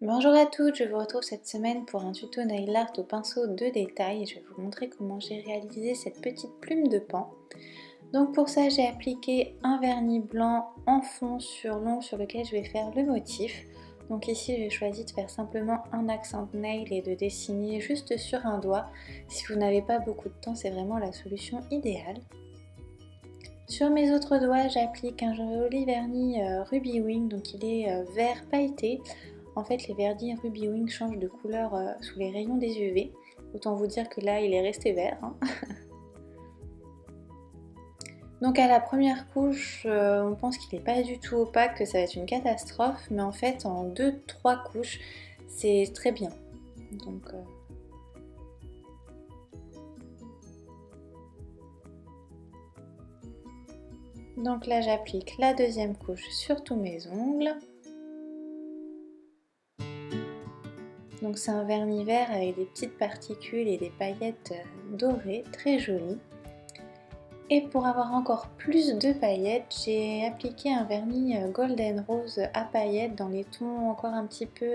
Bonjour à toutes, je vous retrouve cette semaine pour un tuto nail art au pinceau de détail et je vais vous montrer comment j'ai réalisé cette petite plume de pan. Donc pour ça j'ai appliqué un vernis blanc en fond sur l'ongle sur lequel je vais faire le motif. Donc ici j'ai choisi de faire simplement un accent nail et de dessiner juste sur un doigt. Si vous n'avez pas beaucoup de temps, c'est vraiment la solution idéale. Sur mes autres doigts, j'applique un joli vernis Ruby Wing, donc il est vert pailleté. En fait, les vernis Ruby Wing changent de couleur sous les rayons des UV. Autant vous dire que là, il est resté vert. Hein. Donc à la première couche, on pense qu'il n'est pas du tout opaque, que ça va être une catastrophe. Mais en fait, en 2-3 couches, c'est très bien. Donc là, j'applique la deuxième couche sur tous mes ongles. Donc c'est un vernis vert avec des petites particules et des paillettes dorées, très jolies. Et pour avoir encore plus de paillettes, j'ai appliqué un vernis Golden Rose à paillettes dans les tons encore un petit peu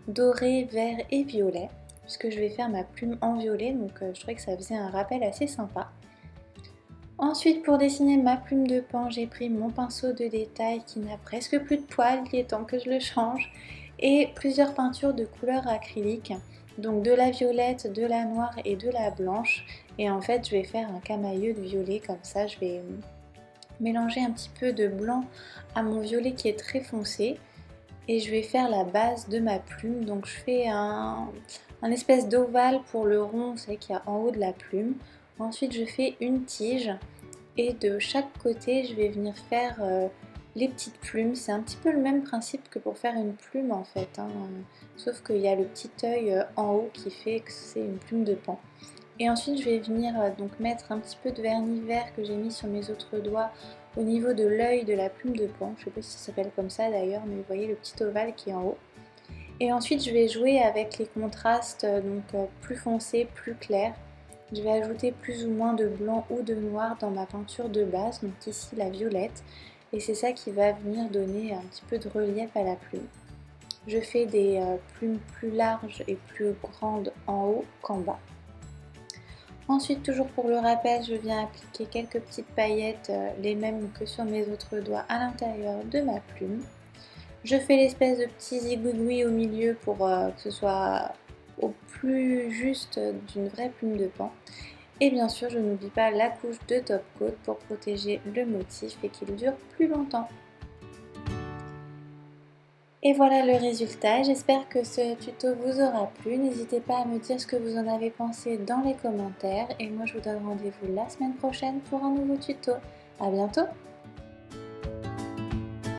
doré, vert et violet. Puisque je vais faire ma plume en violet, donc je trouvais que ça faisait un rappel assez sympa. Ensuite, pour dessiner ma plume de pan, j'ai pris mon pinceau de détail qui n'a presque plus de poils, il est temps que je le change, et plusieurs peintures de couleur acrylique, donc de la violette, de la noire et de la blanche. Et en fait, je vais faire un camailleux de violet, comme ça je vais mélanger un petit peu de blanc à mon violet qui est très foncé. Et je vais faire la base de ma plume, donc je fais un espèce d'ovale pour le rond, vous savez qu'il y a en haut de la plume. Ensuite je fais une tige et de chaque côté je vais venir faire les petites plumes. C'est un petit peu le même principe que pour faire une plume en fait, hein, sauf qu'il y a le petit œil en haut qui fait que c'est une plume de pan. Et ensuite je vais venir donc mettre un petit peu de vernis vert que j'ai mis sur mes autres doigts au niveau de l'œil de la plume de pan. Je ne sais pas si ça s'appelle comme ça d'ailleurs, mais vous voyez le petit ovale qui est en haut. Et ensuite je vais jouer avec les contrastes, donc plus foncés, plus clairs. Je vais ajouter plus ou moins de blanc ou de noir dans ma peinture de base, donc ici la violette. Et c'est ça qui va venir donner un petit peu de relief à la plume. Je fais des plumes plus larges et plus grandes en haut qu'en bas. Ensuite, toujours pour le rappel, je viens appliquer quelques petites paillettes, les mêmes que sur mes autres doigts, à l'intérieur de ma plume. Je fais l'espèce de petit zigouigoui au milieu pour que ce soit au plus juste d'une vraie plume de pan. Et bien sûr, je n'oublie pas la couche de top coat pour protéger le motif et qu'il dure plus longtemps. Et voilà le résultat, j'espère que ce tuto vous aura plu. N'hésitez pas à me dire ce que vous en avez pensé dans les commentaires. Et moi je vous donne rendez-vous la semaine prochaine pour un nouveau tuto. A bientôt!